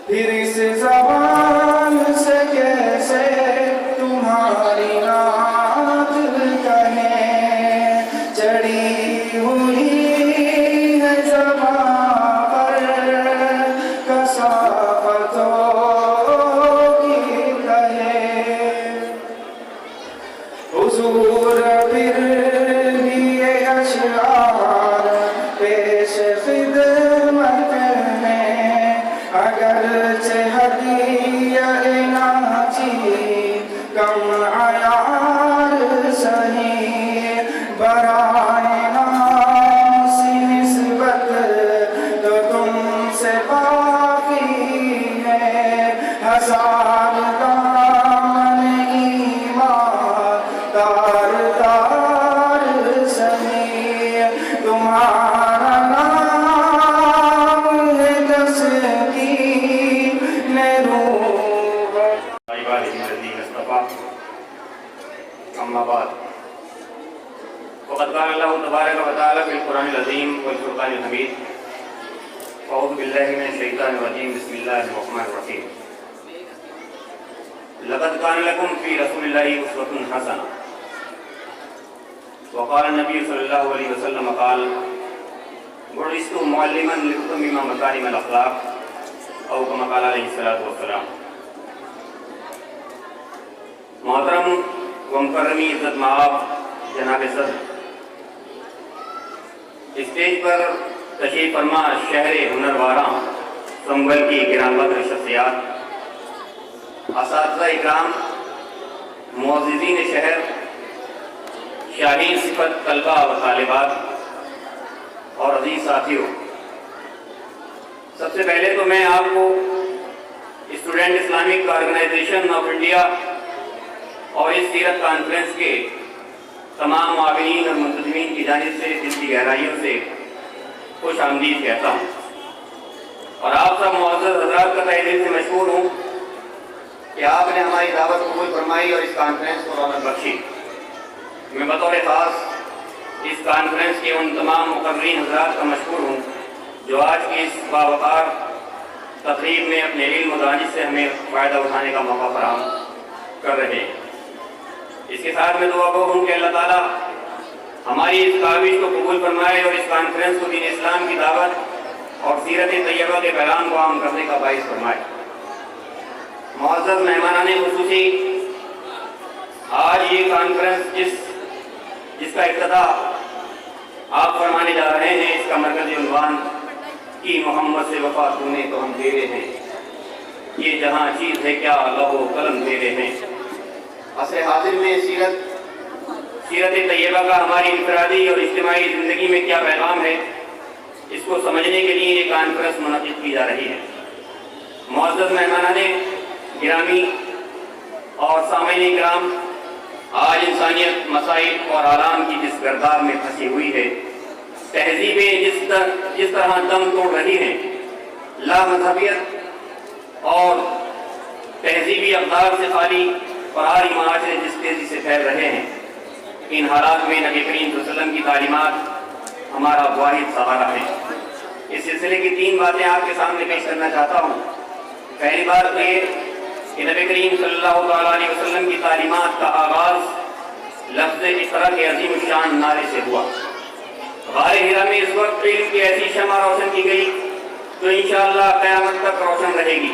پھر اس زبان سے کیسے تمہاری نعت کہیں، چڑھی ہوئی ہے زبان پر کثافتوں کی کہے۔ حضور پھر بھی یہ اشعار پیش خدمت میں، اگرچہ ہدیہ ناچی کم عیار سہی، برائے نام سی نسبت تو تم سے باقی ہے، ہزار دامن ایمان تار تار سہی، تمہارا نام ہے تسکین روح۔ عباده الذين اصطفى اما بعد وقد قال الله تبارك وتعالى في القرآن العظيم والفرقان الحميد اعوذ بالله من الشيطان الرجيم بسم الله الرحمن الرحيم لقد كان لكم في رسول الله أسوة حسنة وقال النبي صلى الله عليه وسلم قال بعثت معلما لأتمم مكارم الأخلاق أو كما قال عليه الصلاة والسلام۔ محترم و مکرمی عزت مآب جناب صدر، اسٹیج پر تشریف فرما شہر ہنرواراں سنبل کی گران قدر شخصیات، اساتذہ اکرام، معززین شہر، شاہین صفت طلبہ و طالبات اور عزیز ساتھیوں، سب سے پہلے تو میں آپ کو Student Islamic Organisation of India اور اس سیرت کانفرنس کے تمام معاونین اور منتظمین کی جانب سے دل کی گہرائیوں سے خوش آمدید کہتا ہوں، اور آپ سب معزز حضرات کا تہہ دل سے مشکور ہوں کہ آپ نے ہماری دعوت قبول فرمائی اور اس کانفرنس کو رونق بخشی۔ میں بطور خاص اس کانفرنس کے ان تمام مقررین حضرات کا مشکور ہوں جو آج کی اس باوقار تقریب میں اپنے علم و دانش سے ہمیں فائدہ اٹھانے کا موقع فراہم کر رہے ہیں۔ اس کے ساتھ میں دعا گو ہوں کہ اللہ تعالیٰ ہماری اس کاوش کو قبول فرمائے اور اس کانفرنس کو دین اسلام کی دعوت اور سیرت طیبہ کے پیغام کو عام کرنے کا باعث فرمائے۔ معزز مہمانان خصوصی، آج یہ کانفرنس جس کا افتتاح آپ فرمانے جا رہے ہیں، اس کا مرکزی عنوان کی محمد سے وفا تونے تو ہم تیرے ہیں، یہ جہاں چیز ہے کیا لوح و قلم تیرے ہیں۔ عصر حاضر میں سیرت طیبہ کا ہماری انفرادی اور اجتماعی زندگی میں کیا پیغام ہے، اس کو سمجھنے کے لیے یہ کانفرنس منعقد کی جا رہی ہے۔ معزز مہمانان گرامی اور سامعین کرام، آج انسانیت مسائل اور آرام کی جس گرداب میں پھنسی ہوئی ہے، تہذیبیں جس طرح دم توڑ رہی ہیں، لا مذہبیت اور تہذیبی اقدار سے خالی فراری معاشرے جس تیزی سے پھیل رہے ہیں، ان حالات میں نبی کریم صلی اللہ علیہ وسلم کی تعلیمات ہمارا واحد سہارا ہے۔ اس سلسلے کی 3 باتیں آپ کے سامنے پیش کرنا چاہتا ہوں۔ پہلی بات تو یہ کہ نبی کریم صلی اللہ علیہ وسلم کی تعلیمات کا آغاز لفظ اقرا کے عظیم الشان نعرے سے ہوا۔ غار حرا میں اس وقت علم کی ایسی شمع روشن کی گئی جو انشاءاللہ قیامت تک روشن رہے گی۔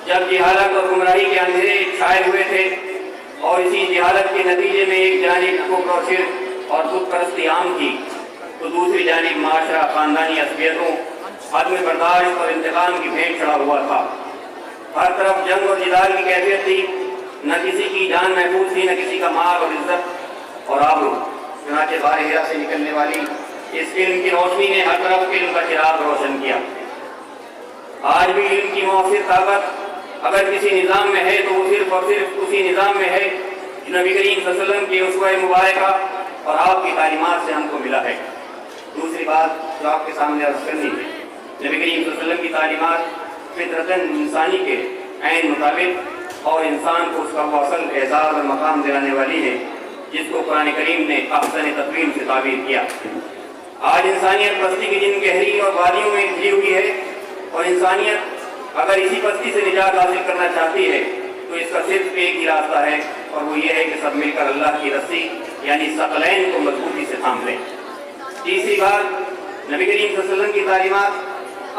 جب جہالت اور گمراہی کے اندھیرے چھائے ہوئے تھے اور اسی جہالت کے نتیجے میں ایک جانب کفر و شرک اور بت پرستی عام تھی، تو دوسری جانب معاشرہ خاندانی عصبیتوں، عدم برداشت اور انتقام کی بھیٹ چڑھا ہوا تھا۔ ہر طرف جنگ اور جدال کی کیفیت تھی، نہ کسی کی جان محفوظ تھی، نہ کسی کا مال اور عزت اور آبرو۔ چنانچہ غار حرا سے نکلنے والی اس علم کی روشنی نے ہر طرف علم کا چراغ روشن کیا۔ آج بھی علم کی مؤثر طاقت اگر کسی نظام میں ہے تو وہ صرف اور صرف اسی نظام میں ہے جو نبی کریم صلی اللہ علیہ وسلم کی اسوہ مبارکہ اور آپ کی تعلیمات سے ہم کو ملا ہے۔ دوسری بات جو آپ کے سامنے عرض کرنی ہے، نبی کریم صلی اللہ علیہ وسلم کی تعلیمات فطرتاً انسانی کے عین مطابق اور انسان کو اس کا وہ اصل اعزاز اور مقام دلانے والی ہے جس کو قرآن کریم نے احسن تقویم سے تعبیر کیا۔ آج انسانیت بستی کی جن گہری اور وادیوں میں گھری ہوئی ہے اور انسانیت اگر اسی پستی سے نجات حاصل کرنا چاہتی ہے تو اس کا صرف ایک ہی راستہ ہے، اور وہ یہ ہے کہ سب مل کر اللہ کی رسی یعنی ثقلین کو مضبوطی سے تھام لیں۔ تیسری بات، نبی کریم صلی اللہ علیہ وسلم کی تعلیمات،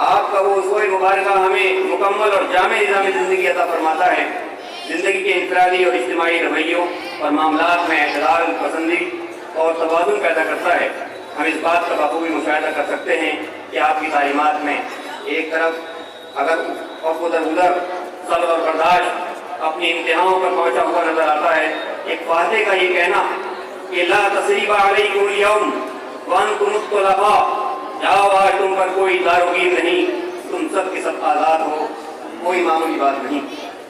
آپ کا وہ اسوہ مبارکہ ہمیں مکمل اور جامع نظام زندگی عطا فرماتا ہے۔ زندگی کے انفرادی اور اجتماعی رویوں اور معاملات میں اعتدال پسندی اور توازن پیدا کرتا ہے۔ ہم اس بات کا بخوبی مشاہدہ کر سکتے ہیں کہ آپ کی تعلیمات میں ایک طرف اگر ادھر صبر اور برداشت اپنی انتہاؤں پر پہنچا ہوا نظر آتا ہے، ایک فاتح کا یہ کہنا کہ لا تثریب علیکم اليوم وانتم الطلقاء، جاؤ آج تم پر کوئی داروگیر نہیں، تم سب کے سب آزاد ہو، کوئی معمولی بات نہیں۔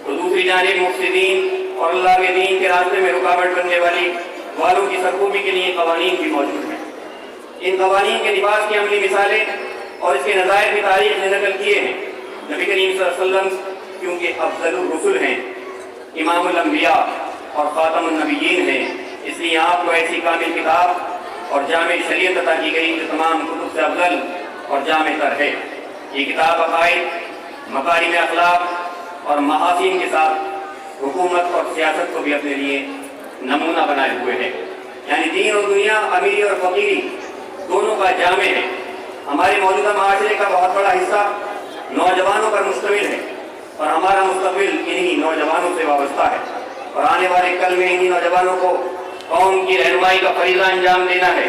تو دوسری جانب مفسدین اور اللہ کے دین کے راستے میں رکاوٹ بننے والی والوں کی سرکوبی کے لیے قوانین بھی موجود ہیں۔ ان قوانین کے نفاذ کی عملی مثالیں اور اس کے نظائر بھی تاریخ نے نقل کیے ہیں۔ نبی کریم صلی اللہ علیہ وسلم کیونکہ افضل الرسل ہیں، امام الانبیاء اور خاتم النبیین ہیں، اس لیے آپ کو ایسی کامل کتاب اور جامع شریعت عطا کی گئی جو تمام کتب سے افضل اور جامع تر ہے۔ یہ کتاب عقائد، مکارم اخلاق اور محاسن کے ساتھ حکومت اور سیاست کو بھی اپنے لیے نمونہ بنائے ہوئے ہے، یعنی دین اور دنیا، امیری اور فقیری دونوں کا جامع ہے۔ ہمارے موجودہ معاشرے کا بہت بڑا حصہ نوجوانوں پر مشتمل ہے، اور ہمارا مستقبل انہی نوجوانوں سے وابستہ ہے، اور آنے والے کل میں انہی نوجوانوں کو قوم کی رہنمائی کا فریضہ انجام دینا ہے۔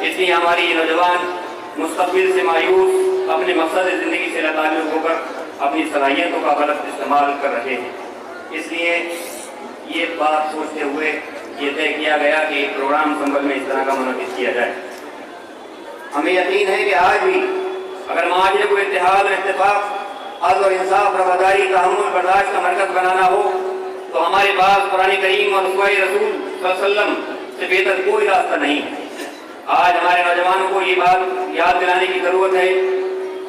اس لیے ہماری یہ نوجوان مستقبل سے مایوس اپنے مقصد زندگی سے لاتعلق ہو کر اپنی صلاحیتوں کا غلط استعمال کر رہے ہیں۔ اس لیے یہ بات سوچتے ہوئے یہ طے کیا گیا کہ ایک پروگرام سنبل میں اس طرح کا منعقد کیا جائے۔ ہمیں یقین ہے کہ آج بھی اگر معاشرے کو اتحاد اور اتفاق، عدل اور انصاف، رواداری، تحمل، برداشت کا مرکز بنانا ہو تو ہمارے پاس قرآن کریم اور اسوہ رسول صلی اللہ علیہ وسلم سے بہتر کوئی راستہ نہیں ہے۔ آج ہمارے نوجوانوں کو یہ بات یاد دلانے کی ضرورت ہے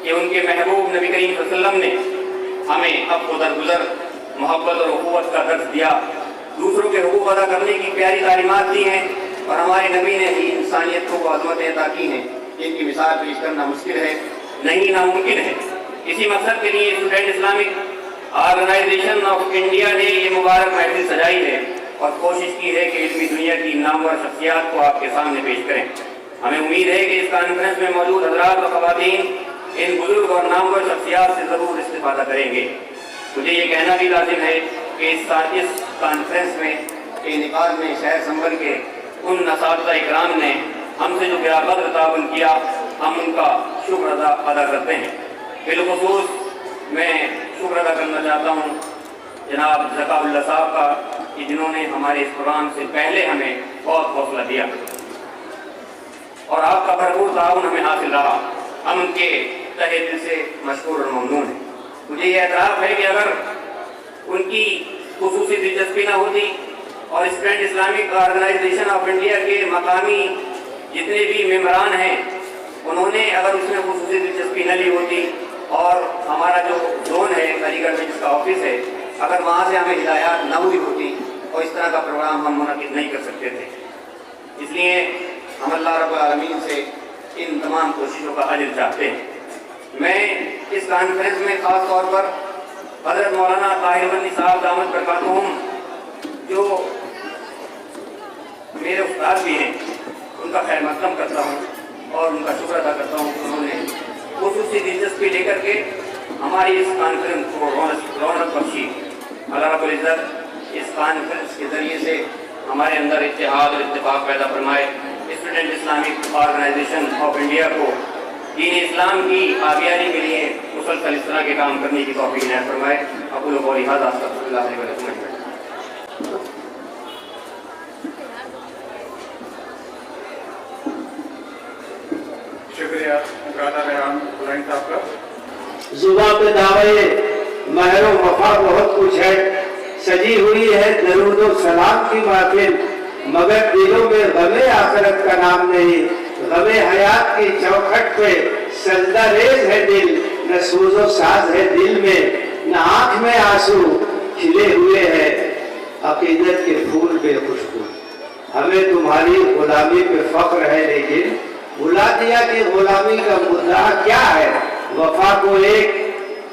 کہ ان کے محبوب نبی کریم صلی اللہ علیہ وسلم نے ہمیں اب و درگزر، محبت اور اخوت کا درس دیا، دوسروں کے حقوق ادا کرنے کی پیاری تعلیمات دی ہیں، اور ہمارے نبی نے ہی انسانیت کو عظمتیں عطا کی ہیں جن کی مثال پیش کرنا مشکل ہے، نہیں ناممکن ہے۔ اسی مقصد کے لیے Student Islamic Organisation of India نے یہ مبارک محفل سجائی ہے اور کوشش کی ہے کہ علمی دنیا کی نامور شخصیات کو آپ کے سامنے پیش کریں۔ ہمیں امید ہے کہ اس کانفرنس میں موجود حضرات و خواتین ان بزرگ اور نامور شخصیات سے ضرور استفادہ کریں گے۔ مجھے یہ کہنا بھی لازم ہے کہ اس کانفرنس میں انعقاد میں شہر سنبل کے ان اساتذہ اکرام نے ہم سے جو قدر تعاون کیا، ہم ان کا شکر ادا کرتے ہیں۔ بالخصوص میں شکر ادا کرنا چاہتا ہوں جناب ذکاء اللہ صاحب کا کہ جنہوں نے ہمارے اس پروگرام سے پہلے ہمیں بہت حوصلہ دیا، اور آپ کا بھرپور تعاون ہمیں حاصل رہا۔ ہم ان کے تہہ دل سے مشکور اور ممنون ہیں۔ مجھے یہ اعتراف ہے کہ اگر ان کی خصوصی دلچسپی نہ ہوتی اور Student Islamic Organisation of India کے مقامی جتنے بھی ممبران ہیں انہوں نے اگر اس میں خصوصی دلچسپی نہ لی ہوتی، اور ہمارا جو زون ہے علی گڑھ میں جس کا آفس ہے، اگر وہاں سے ہمیں ہدایات نہ ہوئی ہوتی اور اس طرح کا پروگرام ہم منعقد نہیں کر سکتے تھے۔ اس لیے ہم اللہ رب العالمین سے ان تمام کوششوں کا اجر چاہتے ہیں۔ میں اس کانفرنس میں خاص طور پر حضرت مولانا طاہر بندی صاحب دامت برکاتہم جو میرے استاد بھی ہیں، ان کا خیر مقدم کرتا ہوں اور ان کا شکر ادا کرتا ہوں کہ انہوں نے خصوصی دلچسپی لے کر کے ہماری اس کانفرنس کو رونق بخشی۔ اللہ رب العزت اس کانفرنس کے ذریعے سے ہمارے اندر اتحاد اور اتفاق پیدا فرمائے، Student Islamic Organisation of India کو دین اسلام کی آبیاری کے لیے مسلسل اس طرح کے کام کرنے کی توفیق عنایت فرمائے۔ اقول قولی ھذا استغفر اللہ لي ولکم اجمعین۔ شکریہ مولانا ریحان قرآن صاحب کا۔ زباں پہ دعوے مہر و وفا بہت کچھ ہے، سجی ہوئی ہے درود و سلام کی محفل، مگر دلوں میں غم آخرت کا نام نہیں۔ غم حیات کی چوکھٹ پہ سجدہ ریز ہے دل، نہ سوز و ساز ہے دل میں، نہ آنکھ میں آنسو کھلے ہوئے ہیں عقیدت کے پھول بے خوشبو۔ ہمیں تمہاری غلامی پہ فخر ہے، لیکن بھلا دیا کہ غلامی کا مدعا کیا ہے۔ وفا کو ایک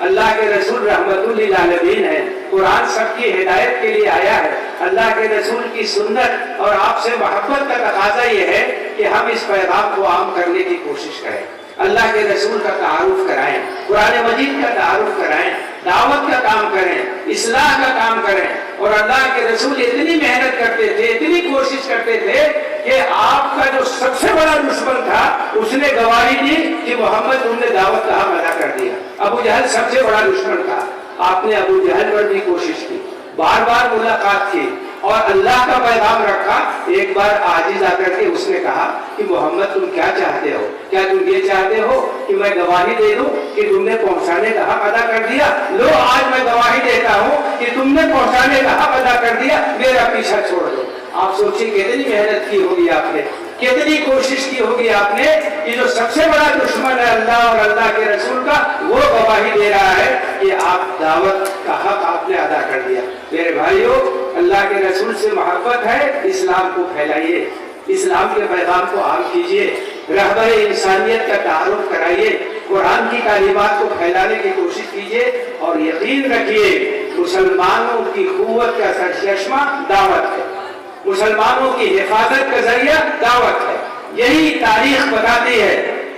اللہ کے رسول رحمت للعالمین ہے، قرآن سب کی ہدایت کے لیے آیا ہے۔ اللہ کے رسول کی سنت اور آپ سے محبت کا تقاضا یہ ہے کہ ہم اس پیغام کو عام کرنے کی کوشش کریں، اللہ کے رسول کا تعارف کرائیں، قرآن مجید کا تعارف کرائیں، دعوت کا کام کریں، اصلاح کا کام کریں۔ اور اللہ کے رسول اتنی محنت کرتے تھے، اتنی کوشش کرتے تھے کہ آپ کا جو سب سے بڑا دشمن تھا اس نے گواہی دی کہ محمد تم نے دعوت کا حق ادا کر دیا۔ ابو جہل سب سے بڑا دشمن تھا، آپ نے ابو جہل پر بھی کوشش کی، بار بار ملاقات کی اور اللہ کا پیغام رکھا۔ ایک بار عاجز آ کر کے اس نے کہا کہ محمد تم کیا چاہتے ہو؟ کیا تم یہ چاہتے ہو کہ میں گواہی دے دوں کہ تم نے پہنچانے کا حق ادا کر دیا؟ لو آج میں گواہی دیتا ہوں کہ تم نے پہنچانے کا حق ادا کر دیا، میرا پیچھا چھوڑ دو۔ آپ سوچیں کتنی محنت کی ہوگی آپ نے، کتنی کوشش کی ہوگی آپ نے کہ جو سب سے بڑا دشمن ہے اللہ اور اللہ کے رسول کا، وہ گواہی دے رہا ہے کہ آپ دعوت کا حق آپ نے ادا کر دیا۔ میرے بھائیوں، اللہ کے رسول سے محبت ہے، اسلام کو پھیلائیے، اسلام کے پیغام کو عام کیجیے، رہبر انسانیت کا تعارف کرائیے، قرآن کی تعلیمات کو پھیلانے کی کوشش کیجیے اور یقین رکھیے مسلمانوں کی قوت کا سرچشمہ دعوت ہے، مسلمانوں کی حفاظت کا ذریعہ دعوت ہے۔ یہی تاریخ بتاتی ہے،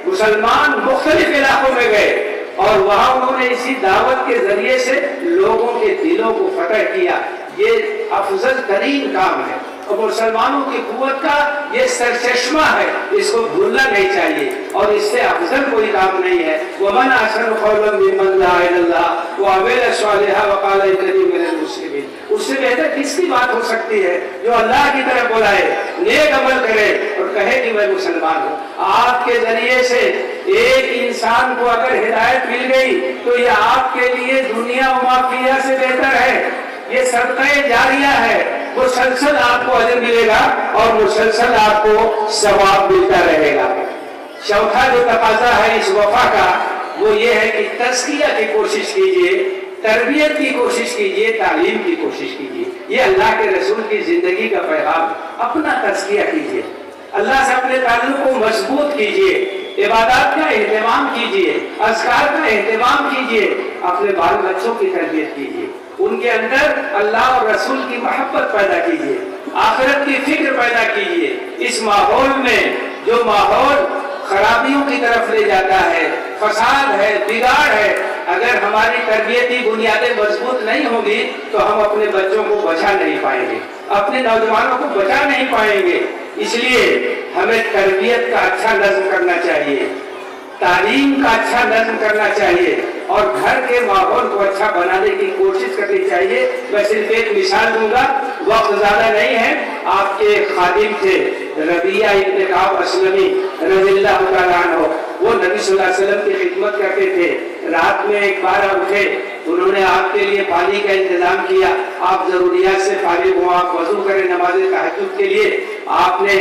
مسلمان مختلف علاقوں میں گئے اور وہاں انہوں نے اسی دعوت کے ذریعے سے لوگوں کے دلوں کو فتح کیا۔ یہ افضل ترین کام ہے اور مسلمانوں کی قوت کا یہ سرچشمہ ہے، اس کو بھولنا نہیں چاہیے اور اس سے افضل کوئی کام نہیں ہے۔ وَمَنْ أَحْسَنُ قَوْلًا مِّمَّنْ دَعَا إِلَى اللَّهِ وَعَمِلَ صَالِحًا وَقَالَ إِنَّنِي مِنَ الْمُسْلِمِينَ۔ اس سے بہتر کس کی بات ہو سکتی ہے جو اللہ کی طرف بلائے، نیک عمل کرے اور کہے کہ میں مسلمان ہوں۔ آپ کے ذریعے سے ایک انسان کو اگر ہدایت مل گئی تو یہ آپ کے لیے دنیا و ما فیہا سے بہتر ہے، یہ صدقہ جاریہ ہے، مسلسل آپ کو اجر ملے گا اور مسلسل آپ کو ثواب ملتا رہے گا۔ چوتھا جو تقاضا ہے اس وفا کا وہ یہ ہے کہ تزکیہ کی کوشش کیجیے، تربیت کی کوشش کیجیے، تعلیم کی کوشش کیجیے۔ یہ اللہ کے رسول کی زندگی کا پیغام ہے۔ اپنا تزکیہ کیجیے، اللہ سے اپنے تعلق کو مضبوط کیجیے، عبادات کا اہتمام کیجیے، اذکار کا اہتمام کیجیے، اپنے بال بچوں کی تربیت کیجیے، ان کے اندر اللہ اور رسول کی محبت پیدا کیجیے، آخرت کی فکر پیدا کیجیے۔ اس ماحول میں جو ماحول خرابیوں کی طرف لے جاتا ہے، فساد ہے، بگاڑ ہے، اگر ہماری تربیتی بنیادیں مضبوط نہیں ہوں گی تو ہم اپنے بچوں کو بچا نہیں پائیں گے، اپنے نوجوانوں کو بچا نہیں پائیں گے۔ اس لیے ہمیں تربیت کا اچھا نظم کرنا چاہیے، تعلیم کا اچھا نظم کرنا چاہیے اور گھر کے ماحول کو اچھا بنانے کی کوشش کرنی چاہیے۔ میں صرف ایک مثال دوں گا، وقت زیادہ نہیں ہے۔ آپ کے خادم تھے ربیعہ ابن کعب اسلمی رضی اللہ تعالیٰ عنہ، وہ نبی صلی اللہ علیہ وسلم کی خدمت کرتے تھے۔ رات میں ایک بار اٹھے، انہوں نے آپ کے لیے پانی کا انتظام کیا، آپ ضروریات سے فارغ ہوں، آپ وضو کریں نماز تہجد کے لیے۔ آپ نے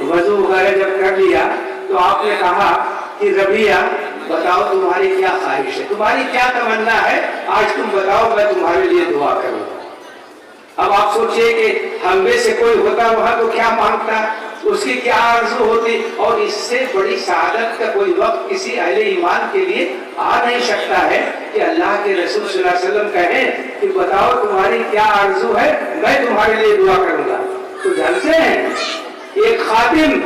وضو وغیرہ جب کر لیا تو آپ نے کہا کہ ربیعہ بتاؤ تمہاری کیا خواہش ہے، تمہاری کیا تمنا ہے، آج تم بتاؤ میں تمہارے لیے دعا کروں۔ اب آپ سوچئے کہ ہم میں سے کوئی ہوتا وہاں تو کیا مانگتا، اس کی کیا آرزو ہوتی، اور اس سے بڑی سعادت کا کوئی وقت کسی اہل ایمان کے لیے آ نہیں سکتا ہے کہ اللہ کے رسول صلی اللہ علیہ وسلم کہیں کہ بتاؤ تمہاری کیا آرزو ہے، میں تمہارے لیے دعا کروں گا۔ تو جانتے ہیں ایک خادم